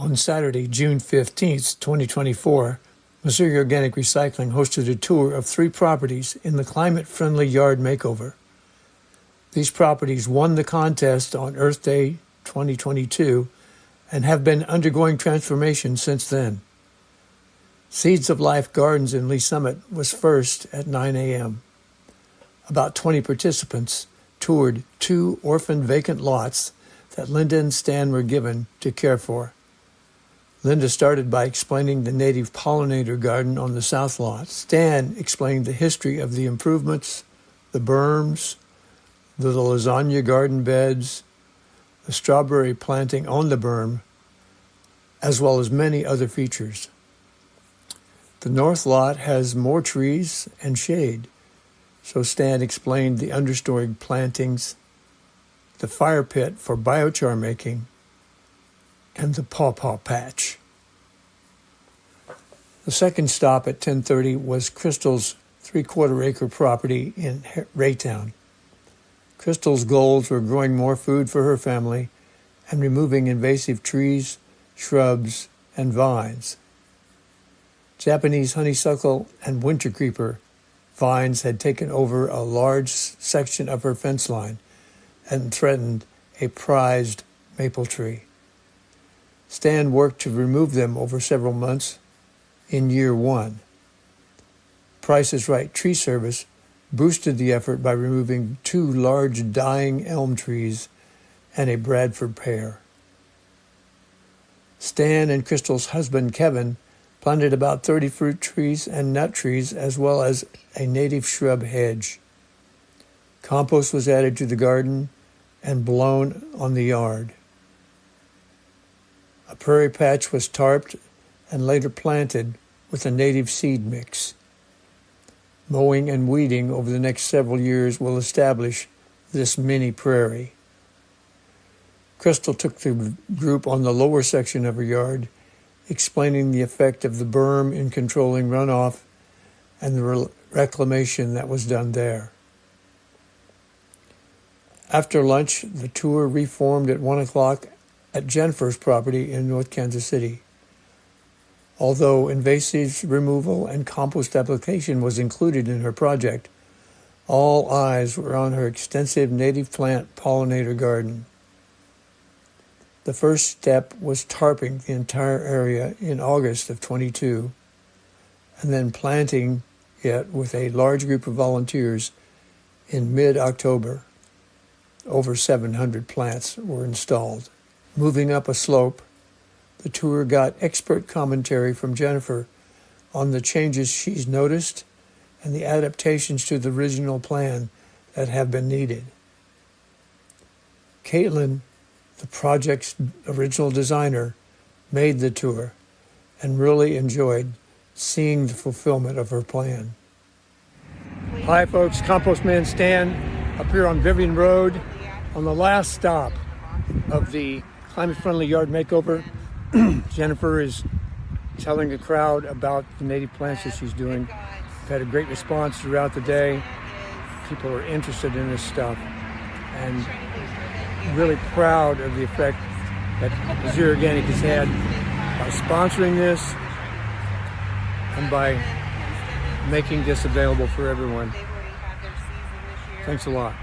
On Saturday, June 15th, 2024, Missouri Organic Recycling hosted a tour of 3 properties in the Climate Friendly Yard Makeover. These properties won the contest on Earth Day 2022 and have been undergoing transformation since then. Seeds of Life Gardens in Lee Summit was first at 9 a.m. About 20 participants toured 2 orphaned vacant lots that Linda and Stan were given to care for. Linda started by explaining the native pollinator garden on the south lot. Stan explained the history of the improvements, the berms, the lasagna garden beds, the strawberry planting on the berm, as well as many other features. The north lot has more trees and shade, so Stan explained the understory plantings, the fire pit for biochar making, and the pawpaw patch. The second stop at 10:30 was Crystal's 3/4 acre property in Raytown. Crystal's goals were growing more food for her family and removing invasive trees, shrubs, and vines. Japanese honeysuckle and winter creeper vines had taken over a large section of her fence line and threatened a prized maple tree. Stan worked to remove them over several months in year 1. Price is Right Tree Service boosted the effort by removing 2 large dying elm trees and a Bradford pear. Stan and Crystal's husband, Kevin, planted about 30 fruit trees and nut trees as well as a native shrub hedge. Compost was added to the garden and blown on the yard. A prairie patch was tarped and later planted with a native seed mix. Mowing and weeding over the next several years will establish this mini prairie. Crystal took the group on the lower section of her yard, explaining the effect of the berm in controlling runoff and the reclamation that was done there. After lunch, the tour reformed at 1 o'clock at Jennifer's property in North Kansas City. Although invasive removal and compost application was included in her project, all eyes were on her extensive native plant pollinator garden. The first step was tarping the entire area in August of 22, and then planting it with a large group of volunteers in mid-October. Over 700 plants were installed. Moving up a slope, the tour got expert commentary from Jennifer on the changes she's noticed and the adaptations to the original plan that have been needed. Caitlin, the project's original designer, made the tour and really enjoyed seeing the fulfillment of her plan. Hi folks, Compost Man Stan up here on Vivian Road on the last stop of the Climate Friendly Yard Makeover. Jennifer is telling the crowd about the native plants that she's doing. We've had a great response throughout the day. People are interested in this stuff and really proud of the effect that Missouri Organic has had by sponsoring this and by making this available for everyone. Thanks a lot.